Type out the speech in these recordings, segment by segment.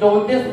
34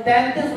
33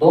2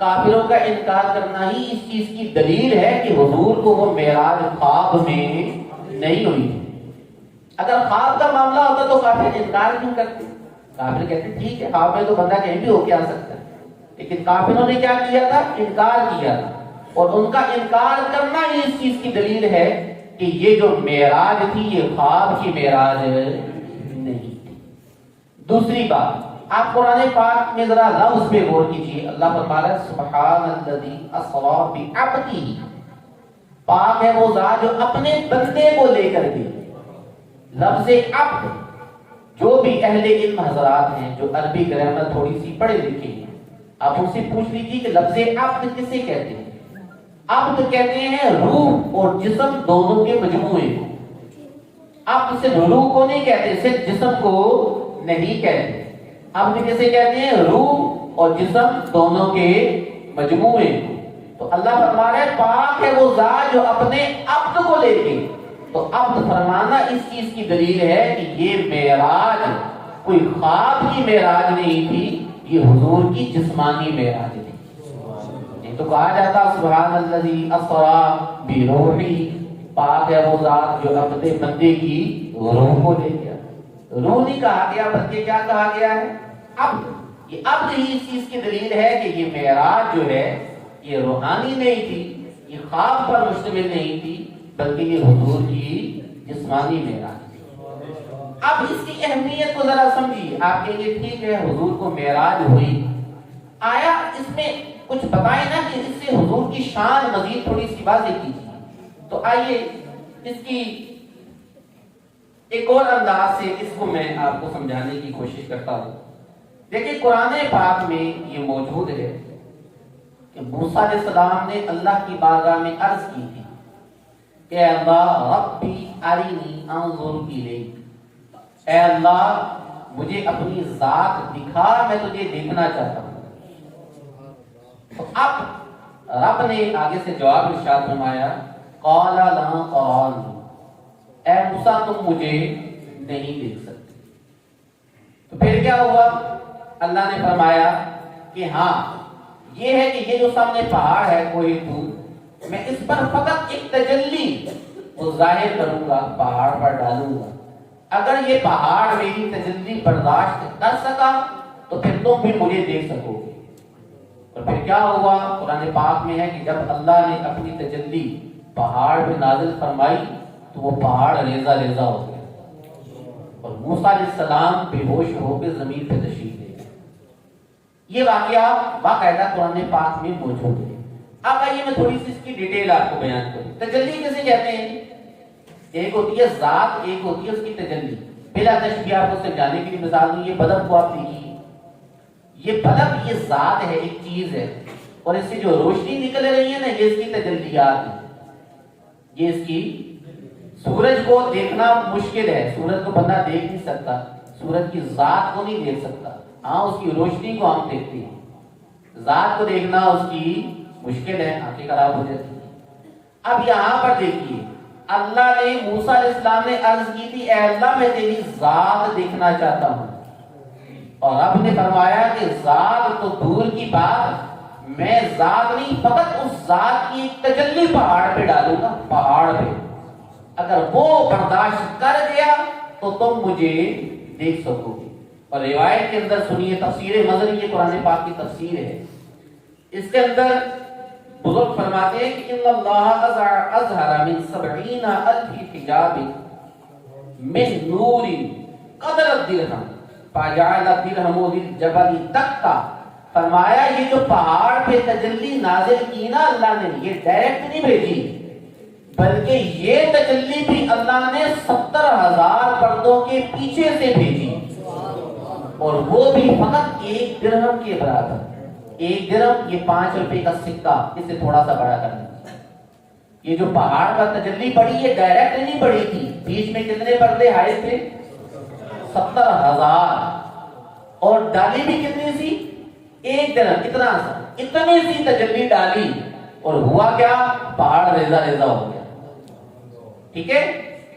کافروں کا انکار کرنا ہی اس چیز کی دلیل ہے کہ حضور کو وہ معراج خواب میں نہیں ہوئی تھی۔ اگر خواب کا معاملہ ہوتا تو کافر انکار کیوں کرتے؟ کافر کہتے ٹھیک ہے خواب میں تو بندہ کہیں بھی ہو کے آ سکتا ہے، لیکن کافروں نے کیا کیا تھا؟ انکار کیا تھا، اور ان کا انکار کرنا ہی اس چیز کی دلیل ہے کہ یہ جو معراج تھی یہ خواب کی معراج نہیں تھی۔ دوسری بات، آپ قرآن پاک میں ذرا لفظ پہ غور کیجیے۔ اللہ فرما رہا ہے سبحان الذی اسری بعبدہ، پاک ہے وہ ذات جو اپنے بندے کو لے کر کے۔ لفظ عبد، جو بھی اہل علم حضرات ہیں جو عربی گرامر تھوڑی سی پڑھے لکھے ہیں، آپ ان سے پوچھ لیجیے کہ لفظ عبد کسے کہتے ہیں؟ عبد کہتے ہیں روح اور جسم دونوں کے مجموعے کو۔ عبد صرف روح کو نہیں کہتے، صرف جسم کو نہیں کہتے۔ عبد کسے کہتے ہیں؟ روح اور جسم دونوں کے مجموعے کو۔ تو اللہ فرما رہا ہے پاک ہے وہ ذات جو اپنے عبد کو لے کے، تو عبد فرمانا اس چیز کی دلیل ہے کہ یہ معراج کوئی خواب کی معراج نہیں تھی، یہ حضور کی جسمانی معراج تھی۔ یہ تو کہا جاتا سبحان الذی اسری بروحی، پاک ہے وہ ذات جو اپنے بندے کی روح کو لے گیا۔ روح نہیں کہا گیا بلکہ کیا کہا گیا ہے؟ عبد۔ یہ عبد ہی اس چیز کی دلیل ہے کہ یہ معراج جو ہے یہ روحانی نہیں تھی، یہ خواب پر مشتمل نہیں تھی، بلکہ یہ حضور کی جسمانی معراج تھی۔ اب اس کی اہمیت کو ذرا سمجھیے۔ آپ کہیں گے ٹھیک ہے حضور کو معراج ہوئی، آیا اس میں کچھ بتائیں نا کہ اس سے حضور کی شان مزید تھوڑی سی واضح کیجیے۔ تو آئیے اس کی ایک اور انداز سے اس کو میں آپ کو سمجھانے کی کوشش کرتا ہوں۔ دیکھیں قرآن پاک میں یہ موجود ہے کہ موسیٰ علیہ السلام نے اللہ کی بارگاہ میں عرض کی تھی کہ اے اللہ ربی ارینی انظر الیک، اے اللہ مجھے اپنی ذات دکھا، میں تجھے دیکھنا چاہتا ہوں۔ تو اب رب نے آگے سے جواب ارشاد فرمایا قال لا ترانی، اے موسیٰ تم مجھے نہیں دیکھ سکتے۔ تو پھر کیا ہوا؟ اللہ نے فرمایا کہ ہاں یہ ہے کہ یہ جو سامنے پہاڑ ہے کوہ طور، میں اس پر فقط ایک تجلی وہ ظاہر کروں گا، پہاڑ پر ڈالوں گا۔ اگر یہ پہاڑ میری تجلی برداشت کر سکا تو پھر تم بھی مجھے دیکھ سکو گے۔ اور پھر کیا ہوا؟ قرآن پاک میں ہے کہ جب اللہ نے اپنی تجلی پہاڑ پہ نازل فرمائی تو وہ پہاڑ ریزہ ریزہ ہو گیا، اور موسیٰ علیہ السلام بے ہوش ہو کے زمین پہ تشریف لے گئے۔ یہ واقعہ باقاعدہ قرآن پاک میں موجود ہے۔ اب آئیے میں تھوڑی سی اس کی ڈیٹیل آپ کو بیان کروں۔ تجلی کیسے کہتے ہیں؟ ایک ہوتی ہے ذات، ایک ہوتی ہے اس کی تجلی۔ بلا تشبیہ آپ کو سمجھانے کے لیے مثال دوں، یہ بلب کو آپ دیکھیے، یہ بلب یہ ذات ہے، ایک چیز ہے، اور اس سے جو روشنی نکل رہی ہے نا یہ اس کی تجلیات ہے۔ یہ اس کی سورج کو دیکھنا مشکل ہے، سورج کو بندہ دیکھ نہیں سکتا، سورج کی ذات کو نہیں دیکھ سکتا، ہاں اس کی روشنی کو ہم دیکھتے ہیں، ذات کو دیکھنا اس کی مشکل ہے، آنکھیں خراب ہو جاتی ہیں۔ اب یہاں پر دیکھیے اللہ نے موسیٰ علیہ السلام نے عرض کی تھی اے اللہ میں تیری ذات دیکھنا چاہتا ہوں، اور رب نے فرمایا کہ ذات تو دور کی بات، میں ذات نہیں فقط اس ذات کی ایک تجلی پہاڑ پہ ڈالوں گا، پہاڑ پہ اگر وہ برداشت کر گیا تو تم مجھے دیکھ سکو گے۔ اور روایت کے اندر سنیے تفسیر مظہری، یہ قرآن پاک کی تفسیر ہے، اس کے اندر بزرگ فرماتے ہیں کہ ان اللہ اظہر من 70,000 حجاب من نور قدر الدرہم فجعل الدرہم للجبل دکا۔ فرمایا یہ جو پہاڑ پہ تجلی نازل کی نا اللہ نے، یہ ڈائریکٹ نہیں بھیجی، بلکہ یہ تجلی بھی اللہ نے 70,000 پردوں کے پیچھے سے بھیجی، اور وہ بھی فقط 1 درہم کے برابر۔ 1 درہم یہ 5 روپے کا سکہ، اس سے تھوڑا سا بڑا کرنا۔ یہ جو پہاڑ پر تجلی پڑی یہ ڈائریکٹ نہیں پڑی تھی، بیچ میں کتنے پردے حائل تھے؟ 70,000، اور ڈالی بھی کتنی سی؟ 1 درہم، اتنا سا، اتنی سی تجلی ڈالی، اور ہوا کیا؟ پہاڑ ریزہ ریزہ ہو گیا۔ ٹھیک ہے؟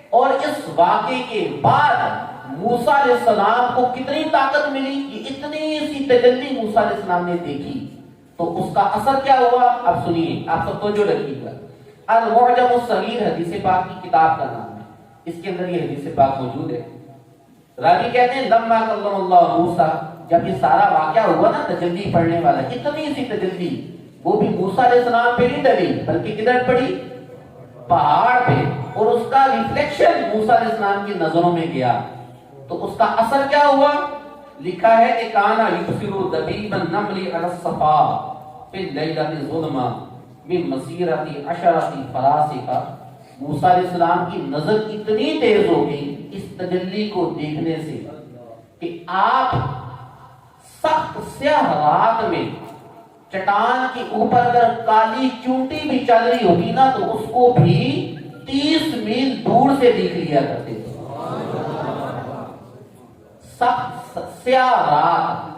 اور اس واقعے کے بعد موسیٰ علیہ السلام کو کتنی طاقت ملی کہ اتنی سی تجلی موسیٰ علیہ السلام نے دیکھی، تو اس کا اثر کیا ہوا؟ اب سنیے، آپ سب توجہ رکھیے گا۔ المعجم الصغیر حدیث پاک کی کتاب کا نام ہے، اس کے اندر یہ حدیث پاک موجود ہے۔ راوی کہتے ہیں لما کلم اللہ موسیٰ، جب یہ سارا واقعہ ہوا نا تجلی پڑھنے والا، اتنی سی تجلی وہ بھی موسیٰ علیہ السلام پہ نہیں ڈلی بلکہ کدھر پڑی؟ پہاڑ پہ، اور اس کا ریفلیکشن موسیٰ علیہ السلام کی نظروں میں گیا، تو اس کا اثر کیا ہوا؟ لکھا ہے کہ کانا یبصر دبیب النمل علی الصفا فی اللیلۃ الظلمہ من مسیرۃ عشرۃ فراسخ۔ موسیٰ علیہ السلام کی نظر اتنی تیز ہو گئی اس تجلی کو دیکھنے سے کہ آپ سخت سیاہ رات میں چٹان کے اوپر اگر کالی چونٹی بھی چل رہی ہوتی نا تو اس کو بھی 30 میل دور سے دیکھ لیا کرتے تھے۔ سخت سیاہ رات،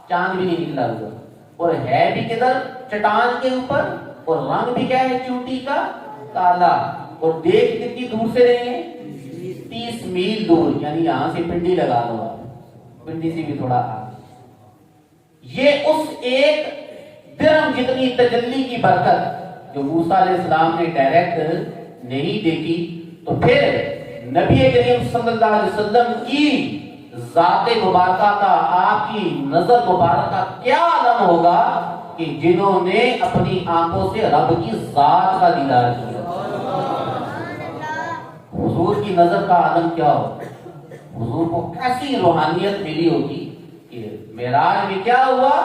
چاند بھی نہیں نکلا ہوا، اور ہے بھی کدھر؟ چٹان کے اوپر، اور رنگ بھی کیا ہے چونٹی کا؟ کالا، اور دیکھ کتنی دور سے رہے ہیں؟ 30 میل دور، یعنی یہاں سے پنڈی لگا دو آپ، پنڈی سے بھی تھوڑا آگے۔ یہ اس ایک درہم جتنی تجلی کی برکت جو موسیٰ علیہ السلام نے ڈائریکٹ نہیں دیکھی، تو پھر نبی کریم صلی اللہ علیہ وسلم کی ذات مبارکہ کا، آپ کی نظر مبارکہ کیا عالم ہوگا کہ جنہوں نے اپنی آنکھوں سے رب کی ذات کا دیدار کیا۔ حضور کی نظر کا عالم کیا ہو، حضور کو کیسی روحانیت ملی ہوگی کہ معراج میں کیا ہوا؟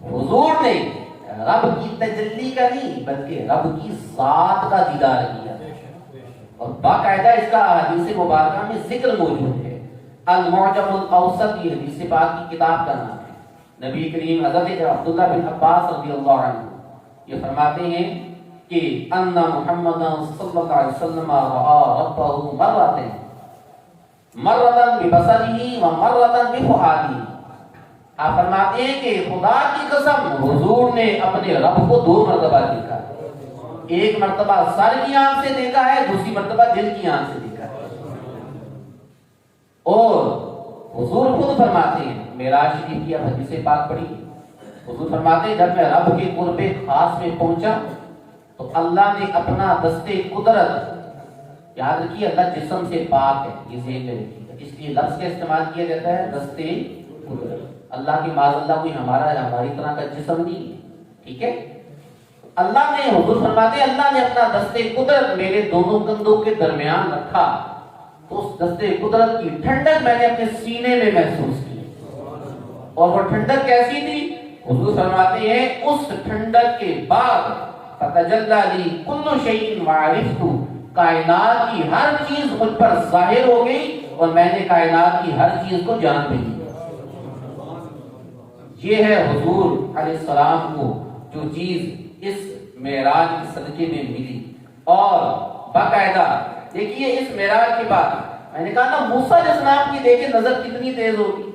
حضور نے رب کی تجلی کا نہیں بلکہ رب کی ذات کا دیدار کیا، اور باقاعدہ اس کا حدیث مبارکہ میں ذکر موجود ہے۔ المعجم الاوسط یہ حدیث پاک کی کتاب کا نام ہے۔ نبی کریم حضرت عبداللہ بن عباس رضی اللہ عنہ یہ فرماتے ہیں کہ ان محمد صلی اللہ علیہ وسلم رأى ربه مرۃ ببصرہ و مرۃ بفؤادہ۔ آپ فرماتے ہیں کہ خدا کی قسم حضور نے اپنے رب کو 2 مرتبہ دیکھا، ایک مرتبہ سر کی آنکھ سے دیکھا ہے، دوسری مرتبہ دل کی آنکھ سے دیکھا ہے۔ اور حضور خود فرماتے ہیں، معراج شریف کی اب حدیث پاک پڑھی، حضور فرماتے ہیں جب میں رب کے قرب خاص میں پہنچا تو اللہ نے اپنا دستے قدرت، یاد رکھیے اللہ جسم سے پاک ہے، یہ ذہن میں رکھیے گا، اس لیے لفظ کا استعمال کیا جاتا ہے دستے قدرت۔ اللہ کی معاذ اللہ کوئی ہماری طرح کا جسم نہیں ہے، ٹھیک ہے؟ اللہ نے، حضور فرماتے ہیں اللہ نے اپنا دستے قدرت میرے دونوں کندھوں کے درمیان رکھا تو اس دستے قدرت کی ٹھنڈک میں نے اپنے سینے میں محسوس کی، اور وہ ٹھنڈک کیسی تھی؟ حضور فرماتے ہیں اس ٹھنڈک کے بعد فتجلی لی کل شیء وعرفت، کائنات کی ہر چیز مجھ پر ظاہر ہو گئی اور میں نے کائنات کی ہر چیز کو جان بھی لی۔ یہ ہے حضور علیہ السلام کو جو چیز اس معراج کے صدقے میں ملی۔ اور باقاعدہ دیکھیے اس معراج کے بعد میں نے کہا نا موسیٰ علیہ السلام کی دیکھیں نظر کتنی تیز ہوگی،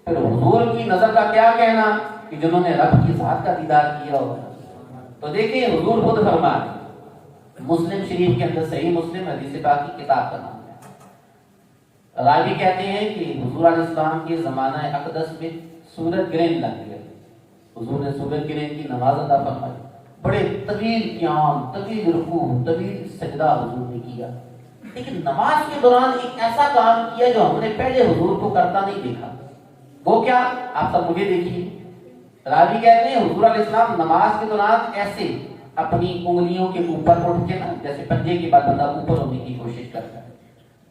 پھر حضور کی نظر کا کیا کہنا کہ جنہوں نے رب کی ذات کا دیدار کیا ہوگا۔ تو دیکھیں حضور خود فرماتے، مسلم شریف کے اندر صحیح مسلم حدیث پاک کی کتاب کا نام ہے، راوی کہتے ہیں کہ حضور علیہ السلام کے زمانہ اقدس میں سورج گرہن لگ گیا، حضور نے سورج گرہن کی نماز ادا فرمائی، بڑے طویل قیام، طویل رکوع، طویل سجدہ حضور نے کیا، لیکن نماز کے دوران ایک ایسا کام کیا جو ہم نے پہلے حضور کو کرتا نہیں دیکھا۔ وہ کیا؟ آپ سب مجھے دیکھیے، راوی کہتے ہیں حضور علیہ السلام نماز کے دوران ایسے اپنی انگلیوں کے اوپر اٹھ کے نا، جیسے پنجے کے بعد بندہ اوپر ہونے کی کوشش کرتا ہے،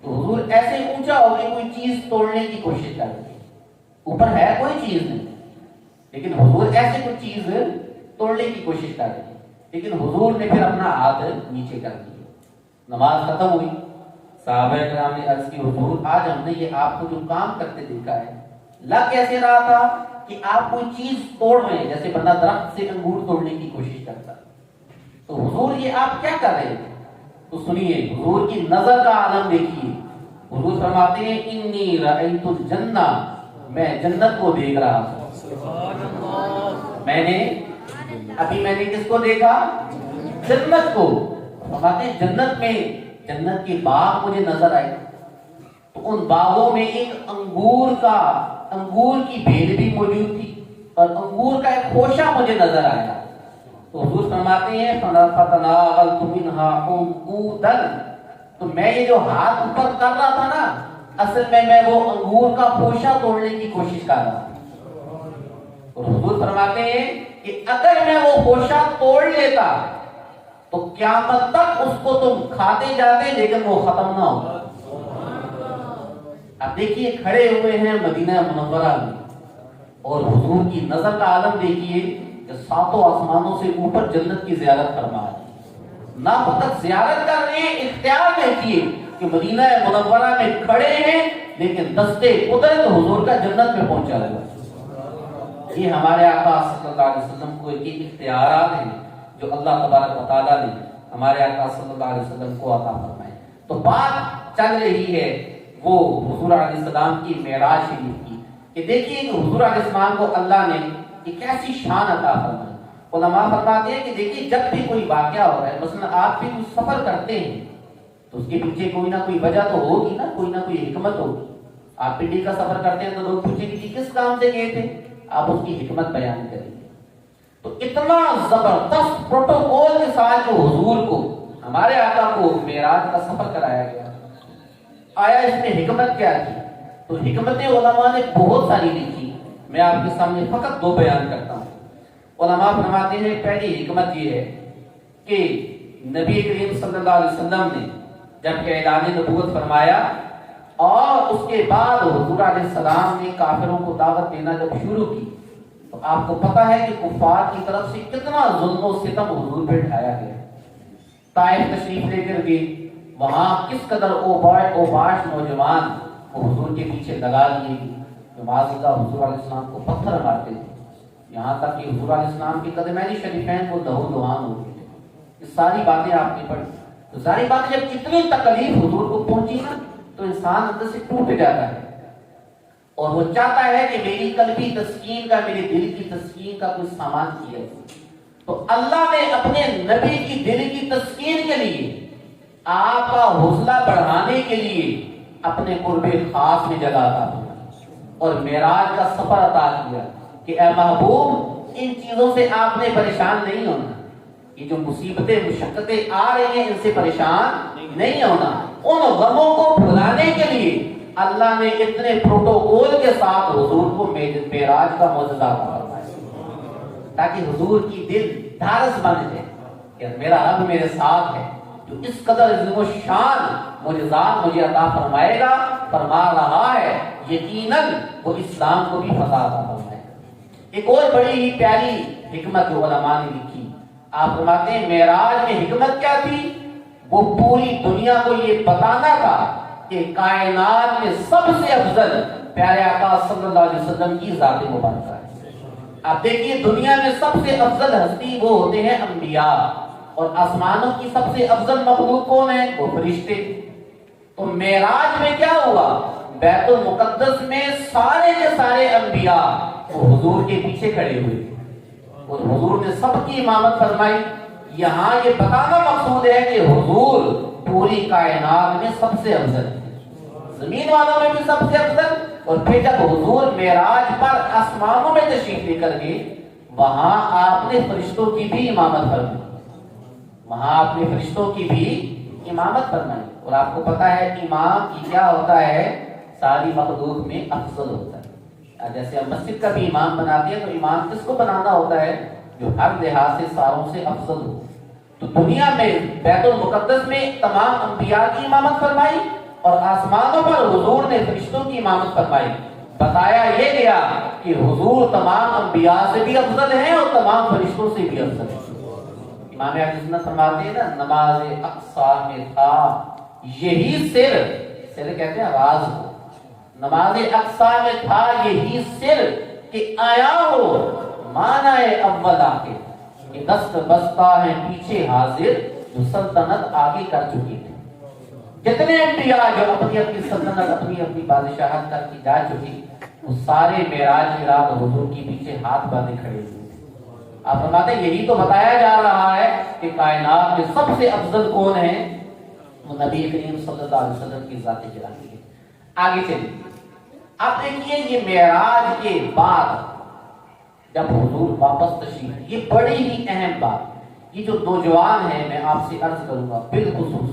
تو حضور ایسے اونچا ہو کے کوئی چیز توڑنے کی کوشش کر رہے ہیں، اوپر ہے کوئی چیز نہیں، لیکن حضور ایسے کوئی چیز توڑنے کی کوشش کر رہے ہیں، لیکن حضور نے پھر اپنا ہاتھ نیچے کر دیا۔ نماز ختم ہوئی، صحابہ کرام نے عرض کی حضور آج ہم نے یہ آپ کو جو کام کرتے دیکھا ہے، لگ کیسے رہا تھا کہ آپ کوئی چیز توڑ رہے ہیں، جیسے بندہ درخت سے انگور توڑنے کی کوشش کرتا، تو حضور یہ آپ کیا کر رہے تھے؟ تو سنیے حضور کی نظر کا عالم دیکھیے، حضور فرماتے ہیں انی رأیت الجنہ، میں جنت کو دیکھ رہا تھا، میں نے کس کو دیکھا؟ جنت کو۔ فرماتے ہیں جنت میں جنت کے باغ مجھے نظر آئے، تو ان باغوں میں ایک انگور کی بیل بھی موجود تھی، اور انگور کا ایک خوشہ مجھے نظر آیا. تو حضور فرماتے ہیں فَتَنَاوَلْتُ مِنْهَا عُنْقُودًا، تو میں یہ جو ہاتھ اوپر کر رہا تھا نا، اصل میں وہ انگور کا خوشہ توڑنے کی کوشش کر رہا تھا. اور حضور فرماتے ہیں کہ اگر میں وہ خوشہ توڑ لیتا تو قیامت تک اس کو تم کھاتے جاتے لیکن وہ ختم نہ ہوتا. اب دیکھیے کھڑے ہوئے ہیں مدینہ منورہ میں اور حضور کی نظر کا عالم دیکھیے کہ ساتوں آسمانوں سے اوپر جنت کی زیارت فرما رہے ہیں. نہ فقط زیارت کر رہے ہیں، اختیار دیکھیے کہ مدینہ منورہ میں کھڑے ہیں لیکن دستے قدرت حضور کا جنت میں پہنچا رہے ہیں. یہ ہمارے آقا صلی اللہ علیہ وسلم کو ایک اختیارات ہیں جو اللہ تبارک و تعالیٰ نے ہمارے آقا صلی اللہ علیہ وسلم کو عطا فرمائے. تو بات چل رہی ہے وہ حضور علیہ السلام کی معراج شریف کی کہ دیکھیے کہ حضور علیہ السلام کو اللہ نے ایک ایسی شان عطا فرمائی. علماء فرماتے ہیں کہ دیکھیے جب بھی کوئی واقعہ ہو رہا ہے، مثلا آپ بھی کچھ سفر کرتے ہیں تو اس کے پیچھے کوئی نہ کوئی وجہ تو ہوگی نا، کوئی نہ کوئی حکمت ہوگی. آپ پنڈی کا سفر کرتے ہیں تو لوگ پوچھیں گے کہ کس کام سے گئے تھے، آپ اس کی حکمت بیان کریں گے. تو اتنا زبردست پروٹوکول کے ساتھ جو حضور کو ہمارے آقا کو معراج کا سفر کرایا گیا، آیا اس میں حکمت کیا تھی؟ تو حکمت علماء نے بہت ساری لکھی، میں آپ کے سامنے فقط دو بیان کرتا ہوں. علماء فرماتے ہیں پہلی حکمت یہ ہے کہ نبی کریم صلی اللہ علیہ وسلم نے جب اعلان نبوت فرمایا اور اس کے بعد حضور علیہ السلام نے کافروں کو دعوت دینا جب شروع کی تو آپ کو پتا ہے کہ کفار کی طرف سے کتنا ظلم و ستم حضور پہ ڈھایا گیا. طائف تشریف لے کر گئے، وہاں کس قدر اوباش نوجوان وہ حضور کے پیچھے لگا لیے کہ معاذ اللہ حضور علیہ السلام کو پتھر مارتے تھے، یہاں تک کہ حضور علیہ السلام کے قدمین شریفین کو لہو لہان ہو گئے. یہ ساری باتیں آپ نے پڑھی. تو ساری باتیں جب اتنی تکلیف حضور کو پہنچی نا تو انسان اندر سے ٹوٹ جاتا ہے اور وہ چاہتا ہے کہ میری قلبی تسکین کا، میرے دل کی تسکین کا کوئی سامان کیا. تو اللہ نے اپنے نبی کی دل کی تسکین کے لیے، آپ کا حوصلہ بڑھانے کے لیے اپنے قرب خاص میں جگہ عطا فرمائی اور معراج کا سفر عطا کیا کہ اے محبوب ان چیزوں سے آپ نے پریشان نہیں ہونا. یہ جو مصیبتیں مشقتیں آ رہی ہیں ان سے پریشان نہیں ہونا. ان غموں کو بھلانے کے لیے اللہ نے اتنے پروٹوکول کے ساتھ حضور کو معراج کا معجزہ عطا فرمایا تاکہ حضور کی دل دھارس بن جائے کہ میرا رب میرے ساتھ ہے جو اس قدر عظیم و شان معجزات مجھے عطا فرمائے گا، فرما رہا ہے، یقیناً وہ اسلام کو بھی فتح عطا فرمائے گا. ایک اور بڑی ہی پیاری حکمت جو علماء نے لکھی، آپ فرماتے ہیں معراج میں حکمت کیا تھی؟ وہ پوری دنیا کو یہ بتانا تھا کہ کائنات میں سب سے افضل پیارے آقا صلی اللہ علیہ وسلم کی ذات مبارکہ ہے. آپ دیکھیے دنیا میں سب سے افضل ہستی وہ ہوتے ہیں انبیاء، اور آسمانوں کی سب سے افضل مخلوق کون ہے؟ وہ فرشتے. تو معراج میں کیا ہوا؟ بیت المقدس میں سارے کے سارے انبیاء وہ حضور کے پیچھے کھڑے ہوئے اور حضور نے سب کی امامت فرمائی. یہاں یہ بتانا مقصود ہے کہ حضور پوری کائنات میں سب سے افضل ہے، زمین والوں میں بھی سب سے افضل. اور پھر جب حضور معراج پر آسمانوں میں تشریف لے کر گئے وہاں آپ نے فرشتوں کی بھی امامت فرمائی، وہاں آپ نے فرشتوں کی بھی امامت فرمائی. اور آپ کو پتا ہے کہ امام کی کیا ہوتا ہے؟ ساری مخلوق میں افضل ہوتا ہے. جیسے ہم مسجد کا بھی امام بناتے ہیں تو امام کس کو بنانا ہوتا ہے؟ جو ہر لحاظ سے ساروں سے افضل ہو. تو دنیا میں بیت المقدس میں تمام انبیاء کی امامت فرمائی اور آسمانوں پر حضور نے فرشتوں کی امامت فرمائی. بتایا یہ گیا کہ حضور تمام انبیاء سے بھی افضل ہیں اور تمام فرشتوں سے بھی افضل ہیں. امام اہل سنت فرماتے ہیں نا، نماز اقصا میں تھا یہی سر کہتے ہیں راز کو، نماز اقصا میں تھا یہی سر کہ آیا ہو مانا اول آخر کہ دست بستہ ہے پیچھے حاضر جو سلطنت آگے کر چکی تھی. جتنے انبیاء جو اپنی اپنی سلطنت اپنی اپنی بادشاہت کر کی جا چکی وہ سارے معراج کی رات حضور کی پیچھے ہاتھ باندھے کھڑے ہوئے. آپ فرماتے ہیں یہی تو بتایا جا رہا ہے کہ کائنات میں سب سے افضل کون ہے؟ وہ نبی کریم صلی اللہ علیہ وسلم کی ذات جلالی ہے. آگے چلیے اب دیکھیے یہ معراج کے بعد جب حضور واپس تشریف، یہ بڑی ہی اہم بات، یہ جو نوجوان ہیں میں آپ سے عرض کروں گا بالخصوص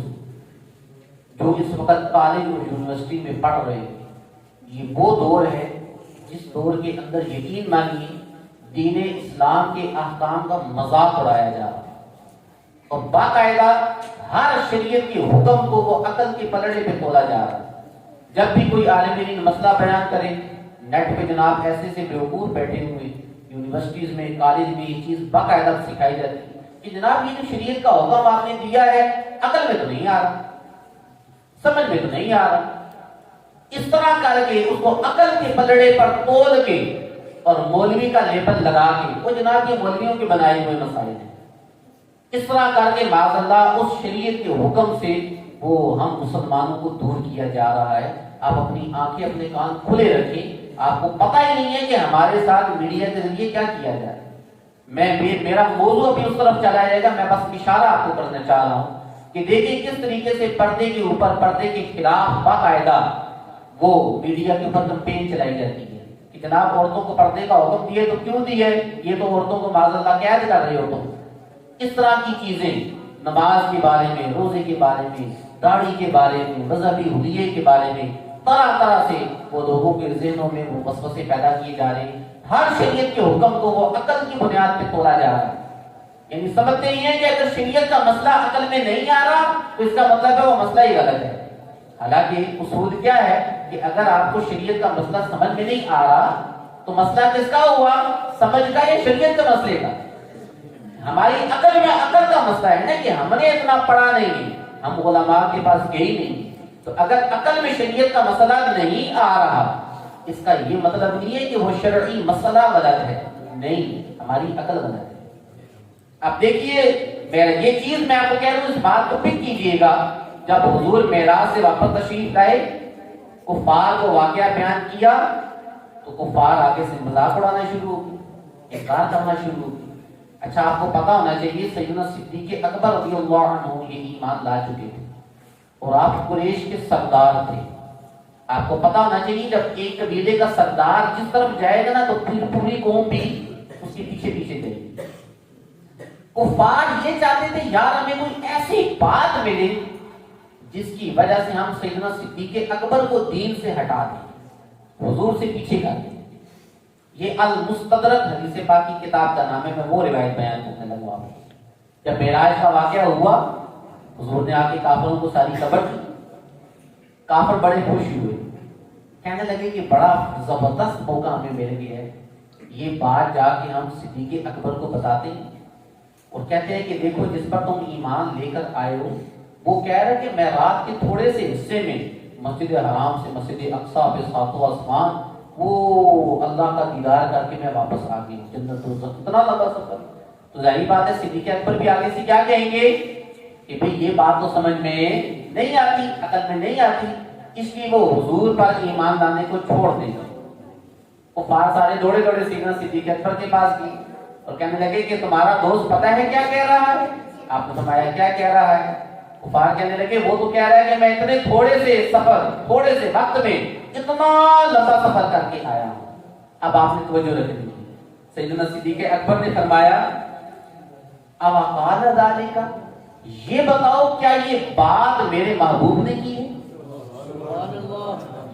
جو اس وقت کالج اور یونیورسٹی میں پڑھ رہے ہیں، یہ وہ دور ہے جس دور کے اندر یقین مانیے دین اسلام کے احکام کا مذاق اڑایا جا رہا ہے، اور باقاعدہ ہر شریعت کے حکم کو وہ عقل کے پلڑے پہ تولا جا رہا ہے۔ جب بھی کوئی عالم دین مسئلہ بیان کرے، نیٹ پہ جناب ایسے سے بیوقوف بیٹھے ہوئے، یونیورسٹیز میں کالج میں یہ چیز باقاعدہ سکھائی جاتی ہے کہ جناب یہ جو شریعت کا حکم آپ نے دیا ہے عقل میں تو نہیں آ رہا، سمجھ میں تو نہیں آ رہا، اس طرح کر کے اس کو عقل کے پلڑے پر تول کے اور مولوی کا لیبل لگا کے، وہ جناب یہ مولویوں کے بنائے ہوئے مسائل ہیں، اس طرح کر کے معاذ اللہ اس شریعت کے حکم سے وہ ہم مسلمانوں کو دور کیا جا رہا ہے۔ آپ اپنی آنکھیں اپنے کان کھلے رکھیں، آپ کو پتہ ہی نہیں ہے کہ ہمارے ساتھ میڈیا کے ذریعے کیا کیا جا رہا ہے۔ میرا موضوع ابھی اس طرف چلا جائے گا، میں بس اشارہ آپ کو کرنا چاہ رہا ہوں کہ دیکھیں کس طریقے سے پردے کے اوپر پردے کے خلاف باقاعدہ وہ میڈیا کے اوپر کمپین چلائی جاتی ہے کہ جناب عورتوں کو پردے کا حکم دیے تو کیوں دیے، یہ تو عورتوں کو معاذ اللہ قید کر رہے ہو تم۔ اس طرح کی چیزیں نماز کے بارے میں، روزے کے بارے میں، داڑھی کے بارے میں، مذہبی حلیے کے بارے میں طرح طرح سے وہ لوگوں کے ذہنوں میں وہ وسوسے پیدا کیے جا رہے ہیں۔ ہر شریعت کے حکم کو وہ عقل کی بنیاد پہ تولا جا رہا ہے، یعنی سمجھتے ہی ہیں کہ اگر شریعت کا مسئلہ عقل میں نہیں آ رہا تو اس کا مطلب ہے وہ مسئلہ ہی غلط ہے۔ حالانکہ اصول کیا ہے کہ اگر آپ کو شریعت کا مسئلہ سمجھ میں نہیں آ رہا تو مسئلہ کس کا ہوا، سمجھ کا یا شریعت کے مسئلے کا؟ ہماری عقل میں عقل کا مسئلہ ہے نا کہ ہم نے اتنا پڑھا نہیں، ہم علماء کے پاس گئے ہی نہیں۔ تو اگر عقل میں شریعت کا مسئلہ نہیں آ رہا اس کا یہ مطلب نہیں ہے کہ وہ شرعی مسئلہ غلط ہے، نہیں، ہماری عقل غلط ہے۔ اب دیکھیے یہ چیز میں آپ کو کہہ رہا ہوں، اس بات کو پک کیجئے گا، جب حضور معراج سے واپس تشریف لائے، کفار کو واقعہ بیان کیا تو کفار آگے سے مذاق اڑانا شروع ہو گئے، انکار کرنا شروع ہو گئے۔ اچھا آپ کو پتا ہونا چاہیے سیدنا صدیق اکبر رضی اللہ عنہ یہ ایمان لا چکے تھے اور آپ قریش کے سردار تھے۔ آپ کو پتا ہونا چاہیے جب ایک قبیلے کا سردار جس طرف جائے گا نا تو پھر پوری قوم بھی اس کے پیچھے پیچھے جائے گی۔ کفار یہ چاہتے تھے یار ہمیں کوئی ایسی بات ملے جس کی وجہ سے ہم سیدنا صدیق اکبر کو دین سے ہٹا دیں، حضور سے پیچھے کر دیں۔ یہ المستدرک حدیث پاک کی کتاب کا نام ہے، میں وہ روایت بیان کرنے لگا ہوں۔ جب معراج کا واقعہ ہوا حضور نے آ کے کافروں کو ساری خبر دی، کافر بڑے خوش ہوئے، کہنے لگے کہ بڑا زبردست موقع ہمیں مل گیا ہے، یہ بات جا کے ہم صدیق اکبر کو بتاتے ہیں اور کہتے ہیں کہ دیکھو جس پر تم ایمان لے کر آئے ہو وہ کہہ رہا ہے کہ میں رات کے تھوڑے سے حصے میں مسجد حرام سے مسجد اقصی پہ ساتوں آسمان وہ اللہ کا دیدار کر کے میں واپس آ گئی، جنت و دوزخ، اتنا لمبا سفر۔ تو ظاہری بات ہے صدیق اکبر بھی آگے سے کیا کہیں گے کہ بھئی یہ بات تو سمجھ میں نہیں آتی، عقل میں نہیں آتی، اس لیے وہ حضور پر ایمان لانے کو چھوڑ دیں گے۔ کفار سارے دوڑے دوڑے سیدنا صدیق اکبر کے پاس گئے اور کہنے لگے کہ تمہارا دوست پتہ ہے کیا کہہ رہا ہے؟ آپ نے فرمایا کیا کہہ رہا ہے؟ کفار کہنے لگے وہ تو کہہ رہا ہے کہ میں اتنے تھوڑے سے سفر، تھوڑے سے وقت میں اتنا لمبا سفر کر کے آیا ہوں۔ اب آپ نے توجہ رکھنی ہے، سیدنا صدیق اکبر نے فرمایا اب قال ذالک، یہ بتاؤ کیا یہ بات میرے محبوب نے کی ہے؟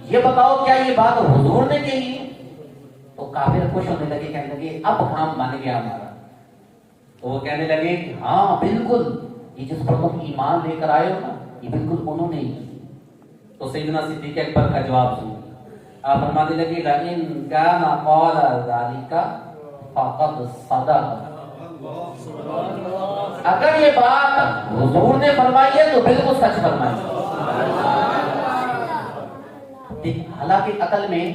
یہ بتاؤ کیا یہ بات حضور نے کہی ہے؟ تو کافر خوش ہونے لگے، کہنے لگے اب کام مان گیا ہمارا۔ تو وہ کہنے لگے کہ ہاں بالکل، یہ جس پر تم ایمان لے کر آئے ہو نا یہ بالکل انہوں نے ہی کی۔ تو سیدنا صدیق اکبر کا جواب سنیں، آپ فرمانے لگے لئن کان قال ذالک فقد صدق، اگر یہ بات حضور نے فرمائی ہے تو بالکل سچ فرمائی ہے۔ حالانکہ عقل میں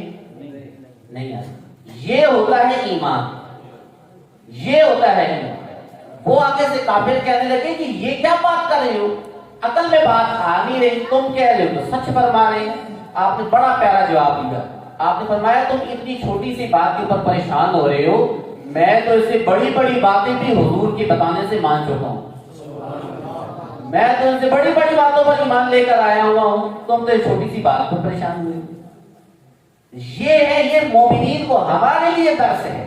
نہیں آتا، یہ ہوتا ہے ایمان، یہ ہوتا ہے ایمان۔ وہ آگے سے کافر کہنے لگے کہ یہ کیا بات کر رہے ہو، عقل میں بات آ نہیں رہی، تم کہہ رہے ہو تو سچ فرما رہے ہیں۔ آپ نے بڑا پیارا جواب دیا، آپ نے فرمایا تم اتنی چھوٹی سی بات کے اوپر پریشان ہو رہے ہو، میں تو اس سے بڑی بڑی باتیں بھی حضور کے بتانے سے مان چکا ہوں، میں تو ان سے بڑی بڑی باتوں پر ایمان لے کر آیا ہوا ہوں، تم تو اس چھوٹی سی بات پر پریشان ہوئے۔ یہ ہے، یہ مومنین کو ہمارے لیے درس ہے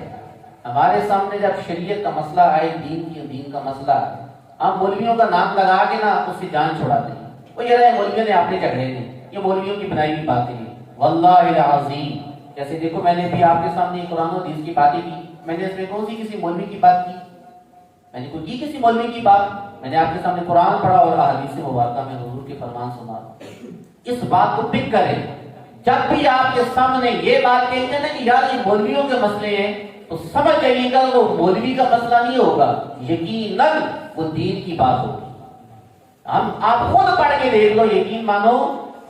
ہمارے سامنے جب شریعت کا مسئلہ آئے، دین کا مسئلہ ہے، ہم مولویوں کا نام لگا کے نا اس کی جان چھڑاتے ہیں، وہ یہ مولویوں نے آپ نے جھگڑے نے، یہ مولویوں کی بنائی ہوئی باتیں ہیں۔ واللہ العظیم، جیسے دیکھو میں نے بھی آپ کے سامنے قرآن و حدیث کی باتیں کی، میں نے اس میں کون سی کسی مولوی کی بات کی؟ میں نے کوئی کی کسی مولوی کی بات؟ میں نے آپ کے سامنے قرآن پڑھا اور احادیث مبارکہ میں حضور کے فرمان سنا۔ اس بات کو پک کریں، جب بھی آپ کے سامنے یہ بات کہتے ہیں نا کہ یار یہ مولویوں کے مسئلے ہیں، تو سمجھ جائیے گا وہ مولوی کا مسئلہ نہیں ہوگا، یقیناً وہ دین کی بات ہوگی۔ آپ خود پڑھ کے دیکھ لو، یقین مانو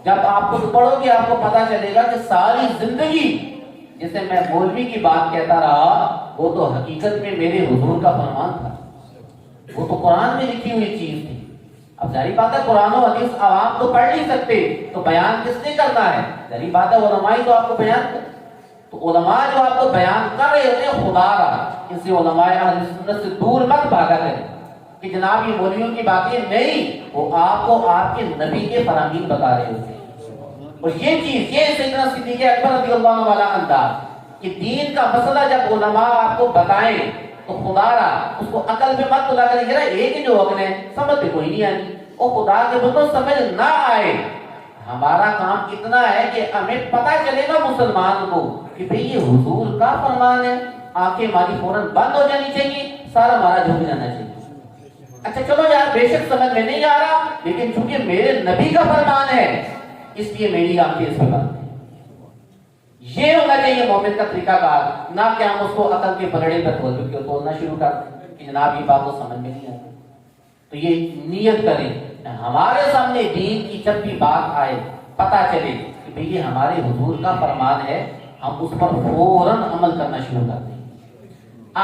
جب آپ خود پڑھو گے آپ کو پتا چلے گا کہ ساری زندگی جسے میں مولوی کی بات کہتا رہا وہ تو حقیقت میں میرے حضور کا فرمان تھا، وہ تو قرآن میں لکھی ہوئی چیز تھی۔ اب ظاہری بات ہے قرآن و حدیث عوام تو پڑھ نہیں سکتے، تو بیان کس نے کرنا ہے؟ ظاہری بات ہے علماء ہی تو آپ کو بیان کرتے، تو علماء جو آپ کو بیان کر رہے ہوتے ہیں، خدا رہا ان سے علماء اہل سنت سے دور مت بھاگا کریں کہ جناب یہ مولویوں کی باتیں نہیں، وہ آپ کو آپ کے نبی کے فرامین بتا رہے ہوتے ہیں۔ اور یہ چیز، یہ سیدنا صدیق اکبر رضی اللہ عنہ والا انداز کہ دین کا مسئلہ جب علماء آپ کو بتائیں تو خدا رہا اس کو عقل پہ مت بلا کر کہ ایک ہی جو عقل ہے سمجھ پہ کوئی نہیں آئی، اور خدا کے بندوں سمجھ نہ آئے۔ ہمارا کام اتنا ہے کہ ہمیں پتا چلے گا مسلمان کو کہ بھئی یہ حضور کا فرمان ہے، آنکھیں ہماری فوراً بند ہو جانی چاہیے، سارا ہمارا جھک جانا چاہیے۔ اچھا چلو یار بے شک سمجھ میں نہیں آ رہا، لیکن چونکہ میرے نبی کا فرمان ہے اس لیے میری آنکھیں اس پہ بند ہیں۔ یہ ہونا چاہیے مومن کا طریقہ کار، نہ کہ ہم اس کو عقل کے پلڑے پر تولنا شروع کر دیں کہ جناب یہ بات تو سمجھ میں نہیں آتی۔ تو یہ نیت کریں ہمارے سامنے دین کی جب بھی بات آئے پتا چلے کہ بھئی یہ ہمارے حضور کا فرمان ہے، ہم اس پر فوراً عمل کرنا شروع کر دیں۔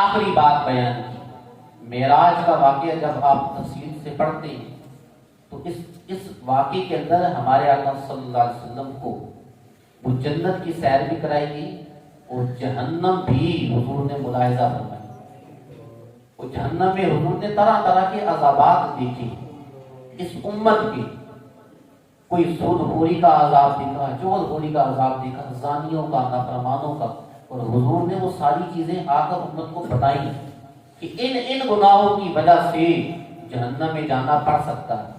آخری بات بیان کی، معراج کا واقعہ جب آپ تفصیل سے پڑھتے ہیں تو اس واقعے کے اندر ہمارے آقا صلی اللہ علیہ وسلم کو وہ جنت کی سیر بھی کرائی گئی اور جہنم بھی حضور نے ملاحظہ فرمائی۔ وہ جہنم میں حضور نے طرح طرح کے عذابات دیکھے اس امت کے، کوئی سود خوری کا عذاب دیکھا، چغل خوری کا عذاب دیکھا، زانیوں کا، نافرمانوں کا، اور حضور نے وہ ساری چیزیں آ کر امت کو بتائی کہ ان گناہوں کی وجہ سے جہنم میں جانا پڑ سکتا ہے۔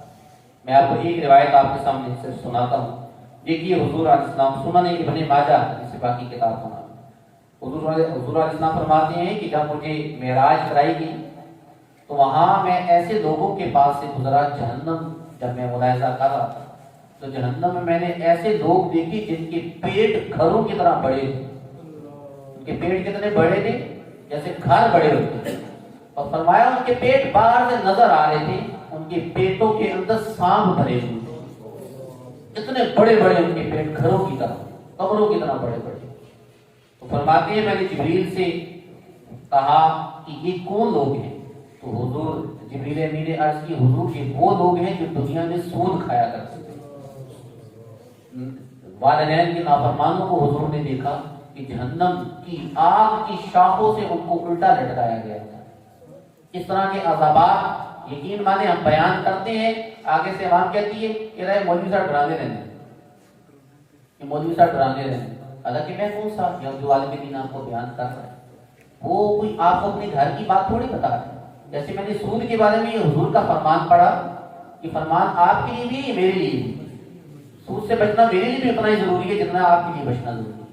میں آپ کو ایک روایت آپ کے سامنے سے سناتا ہوں۔ دیکھیے حضور علیہ السلام، سنن ابن ماجہ جسے باقی کتاب سنا، حضور علیہ السلام فرماتے ہیں کہ جب مجھے معراج کرائی گئی تو وہاں میں ایسے لوگوں کے پاس سے گزرا، جہنم جب میں ملاحظہ کر رہا تھا تو جہنم میں نے ایسے لوگ دیکھے جن کے پیٹ گھروں کی طرح بڑے تھے، ان کے پیٹ کتنے بڑے تھے جیسے گھر بڑے ہوتے ہیں، اور فرمایا ان کے پیٹ باہر سے نظر آ رہے تھے، ان کے پیٹوں کے اندر سانپ بھرے ہوئے تھے، اتنے بڑے بڑے ان کے پیٹ گھروں کی طرح، قبروں کی طرح بڑے بڑے۔ تو فرماتے ہیں میں نے جبریل سے کہا کہ یہ کون لوگ ہیں؟ تو حضور جبریل امین نے عرض کی حضور یہ وہ لوگ ہیں جو دنیا میں سود کھایا کرتے تھے۔ والدین کے نافرمانوں کو حضور نے دیکھا کہ جہنم کی آگ کی شاخوں سے ان کو الٹا لٹکایا گیا تھا۔ اس طرح کے عذابات یقین مانے ہم بیان کرتے ہیں، آگے سے عوام کہتی ہے کہ رہے مولوی صاحب ڈرانے رہنے، یہ مولوی صاحب ڈرانے رہنے، حالانکہ میں کون سا جو عالم دین آپ کو بیان کر رہا ہے وہ کوئی آپ کو اپنے گھر کی بات تھوڑی بتا رہا ہے۔ جیسے میں نے سود کے بارے میں یہ حضور کا فرمان پڑھا کہ فرمان آپ کے لیے بھی میرے لیے بھی، سود سے بچنا میرے لیے بھی اتنا ہی ضروری ہے جتنا آپ کے لیے بچنا ضروری ہے۔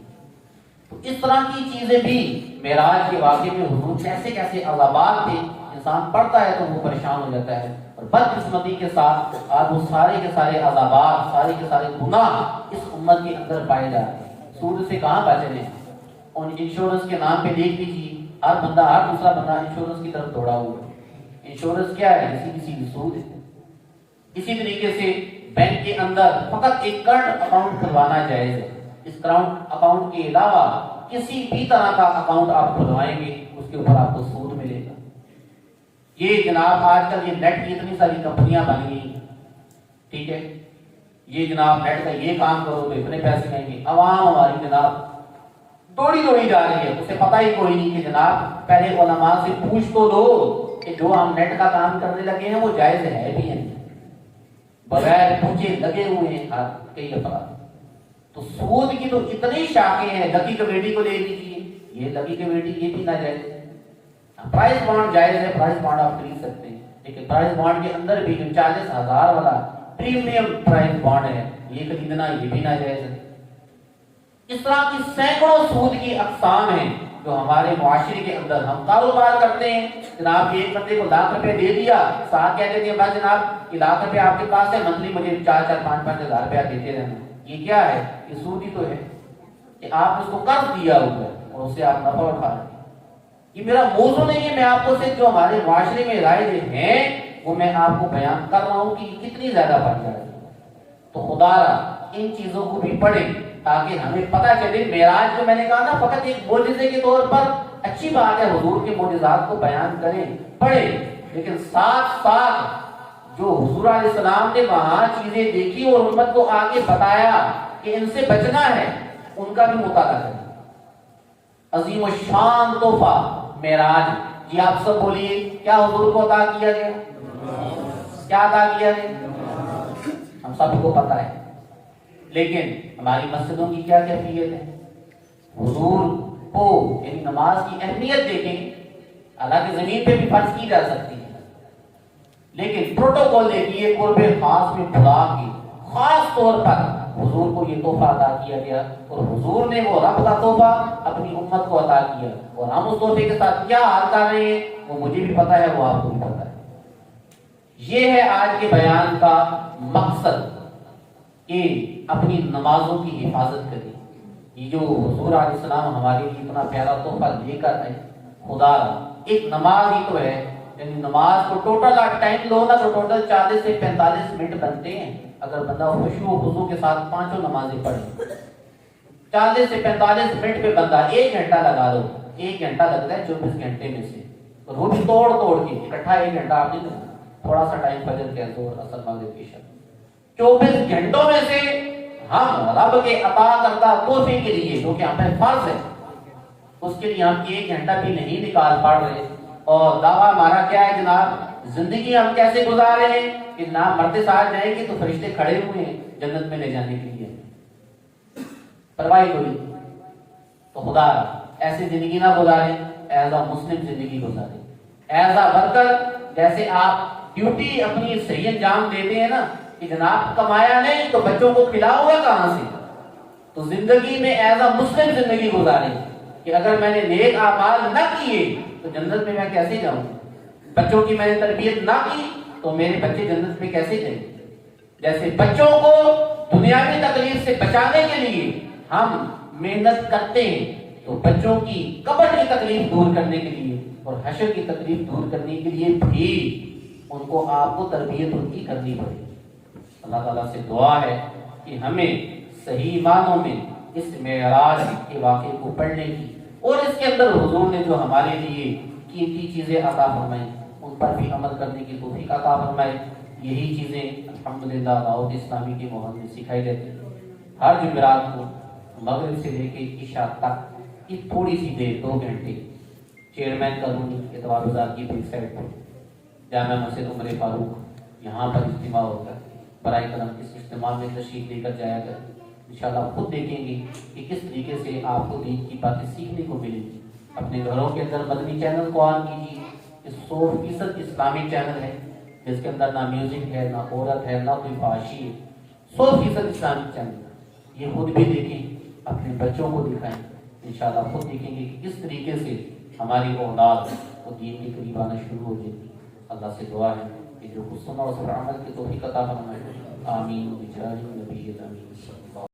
تو اس طرح کی چیزیں بھی معراج کے واقعے میں حضور کیسے کیسے عذابات تھے، انسان پڑھتا ہے تو وہ پریشان ہو جاتا ہے، اور بدقسمتی کے ساتھ آج وہ سارے کے سارے عذابات، سارے کے سارے گناہ اس امت کے اندر پائے جا رہے ہیں۔ سود سے کہاں بچے ہیں؟ اور انشورنس کے نام پہ دیکھ لیجیے ہر بندہ، ہر دوسرا بندہ انشورنس کی طرف دوڑا ہوا ہے۔ انشورنس کیا ہے؟ کسی کی سود ہے۔ اسی طریقے سے بینک کے اندر فقط ایک کرنٹ اکاؤنٹ کھلوانا جائز ہے، اس کرنٹ اکاؤنٹ کے علاوہ کسی بھی طرح کا اکاؤنٹ آپ کھلوائیں گے اس کے اوپر آپ کو سود ملے گا۔ یہ جناب آج کل یہ نیٹ کی اتنی ساری کمپنیاں بن گئی، ٹھیک ہے، یہ جناب نیٹ کا یہ کام کرو تو اتنے پیسے ملیں گے۔ عوام ہماری جناب دوڑی دوڑی جا رہی ہے، اسے پتہ ہی کوئی نہیں کہ جناب پہلے علماء سے پوچھ تو دو کہ جو ہم نیٹ کا کام کرنے لگے ہیں وہ جائز ہے بھی ہیں، بغیر پوچھے لگے ہوئے ہیں کئی افراد۔ تو سود کی تو اتنی شاخیں ہیں، لکی کمیٹی کو لے لیجیے، یہ لکی کمیٹی یہ بھی نہ جائز، پرائز بانڈ جائز ہے، پرائز بانڈ آپ خرید سکتے ہیں، لیکن پرائز بانڈ کے اندر بھی جو 40,000 والا پریمیم پرائز بانڈ ہے یہ خریدنا یہ بھی ناجائز ہے۔ اس طرح کی سینکڑوں سود کی اقسام ہیں جو ہمارے معاشرے کے اندر ہم کاروبار کرتے ہیں۔ جناب ایک بندے کو ₹1,00,000 دے دیا، ساتھ کہتے تھے بس جناب یہ ₹1,00,000 آپ کے پاس ہے، منتھلی مجھے 4-4 5-5 ہزار روپیہ دیتے رہنا۔ یہ کیا ہے؟ یہ سود ہی تو ہے کہ آپ اس کو قرض دیا ہوا ہے اور اس سے آپ نفع اٹھا رہے ہیں۔ یہ میرا موضوع نہیں ہے، میں آپ کو صرف جو ہمارے معاشرے میں رائج ہیں وہ میں آپ کو بیان کر رہا ہوں کہ یہ کتنی زیادہ بڑھ جائے۔ تو خدا را ان چیزوں کو بھی پڑھیں تاکہ ہمیں پتہ چلے۔ معراج جو میں نے کہا نا فقط ایک معجزے کے طور پر اچھی بات ہے، حضور کے معجزات کو بیان کریں پڑھیں، لیکن ساتھ ساتھ جو حضور علیہ السلام نے وہاں چیزیں دیکھی اور امت کو آگے بتایا کہ ان سے بچنا ہے، ان کا بھی مطالعہ کریں۔ عظیم الشان تحفہ معراج، جی آپ سب بولیے کیا حضور کو عطا کیا گیا؟ کیا عطا کیا گیا؟ ہم سب کو پتہ ہے، لیکن ہماری مسجدوں کی کیا کیفیت ہے؟ حضور کو یعنی نماز کی اہمیت دیکھیں، حالانکہ زمین پہ بھی فرض کی جا سکتی ہے، لیکن پروٹوکول دیکھیے قرب خاص میں خدا کی خاص طور پر حضور کو یہ تحفہ عطا کیا گیا، اور حضور نے وہ رب کا تحفہ اپنی امت کو عطا کیا، اور ہم اس تحفے کے ساتھ کیا حال کر رہے ہیں وہ مجھے بھی پتا ہے، وہ آپ کو بھی پتا ہے۔ یہ ہے آج کے بیان کا مقصد کہ اپنی نمازوں کی حفاظت کریں۔ یہ جو حضور علیہ السلام ہمارے لیے اتنا پیارا تحفہ لے کر آئے، خدا ایک نماز ہی تو ہے، یعنی نماز کو ٹوٹل آپ ٹائم لو نا تو ٹوٹل 40 سے 45 منٹ بنتے ہیں۔ اگر بندہ خشوع و خضوع کے ساتھ 5 نمازیں پڑھے، 40 سے 45 منٹ پہ بندہ 1 گھنٹہ لگا دو، 1 گھنٹہ لگتا ہے 24 گھنٹے میں سے، اور وہ بھی توڑ کے اکٹھا 1 گھنٹہ آپ نہیں کرنا، تھوڑا سا ٹائم فجر کے ظہر اثر مغرب کی شب، 24 گھنٹوں میں سے ہم رب کے عطا کردہ تحفے کے لیے جو کہ ہمیں فرض ہے اس کے لیے ہم 1 گھنٹہ بھی نہیں نکال پا رہے، اور دعویٰ ہمارا کیا ہے جناب؟ زندگی ہم کیسے گزار رہے ہیں کہ جناب مرتے ساتھ جائیں گے تو فرشتے کھڑے ہوئے ہیں جنت میں لے جانے کے لیے، پرواہ کوئی۔ تو خدا ایسی زندگی نہ گزاریں، ایز اے مسلم زندگی گزاریں، ایز اے ورکر، جیسے آپ ڈیوٹی اپنی صحیح انجام دیتے ہیں نا کہ جناب کمایا نہیں تو بچوں کو کھلاؤ گا کہاں سے، تو زندگی میں ایز اے مسلم زندگی گزاریں کہ اگر میں نے نیک اعمال نہ کیے تو جنت میں کیسے جاؤں، بچوں کی میں نے تربیت نہ کی تو میرے بچے جنت میں کیسے جائیں۔ جیسے بچوں کو دنیاوی تکلیف سے بچانے کے لیے ہم محنت کرتے ہیں، تو بچوں کی قبر کی تکلیف دور کرنے کے لیے اور حشر کی تکلیف دور کرنے کے لیے بھی ان کو آپ کو تربیت ان کی کرنی پڑے گی۔ اللہ تعالیٰ سے دعا ہے کہ ہمیں صحیح معنوں میں اس معراج کے واقعے کو پڑھنے کی اور اس کے اندر حضور نے جو ہمارے لیے قیمتی چیزیں عطا فرمائیں ان پر بھی عمل کرنے کی توفیق عطا فرمائے۔ یہی چیزیں الحمدللہ دعوت اسلامی کے ماحول میں سکھائی جاتی ہیں۔ ہر جمعرات کو مغرب سے لے کے عشاء تک کی تھوڑی سی دیر 2 گھنٹے چیئرمین کالونی اتوار بازار کی بیک سائڈ پر جامع مسجد عمر فاروق یہاں پر اجتماع ہوتا ہے، برائے کرم اس اجتماع میں تشریف لے کر جایا کریں۔ انشاءاللہ خود دیکھیں گے کہ کس طریقے سے آپ کو دین کی باتیں سیکھنے کو ملیں گی۔ اپنے گھروں کے اندر مدنی چینل کو آن کیجیے، یہ 100% اسلامک چینل ہے جس کے اندر نہ میوزک ہے، نہ عورت ہے، نہ کوئی فحاشی ہے، 100% اسلامک چینل ہے۔ یہ خود بھی دیکھیں، اپنے بچوں کو دکھائیں، انشاءاللہ خود دیکھیں گے کہ کس طریقے سے ہماری اولاد وہ دین کے قریب آنا شروع ہو جائے گی۔ اللہ سے دعا ہے کہ جو کچھ سنا اس پر عمل کی توفیق عطا فرمائے، آمین بجاہ نبی امین۔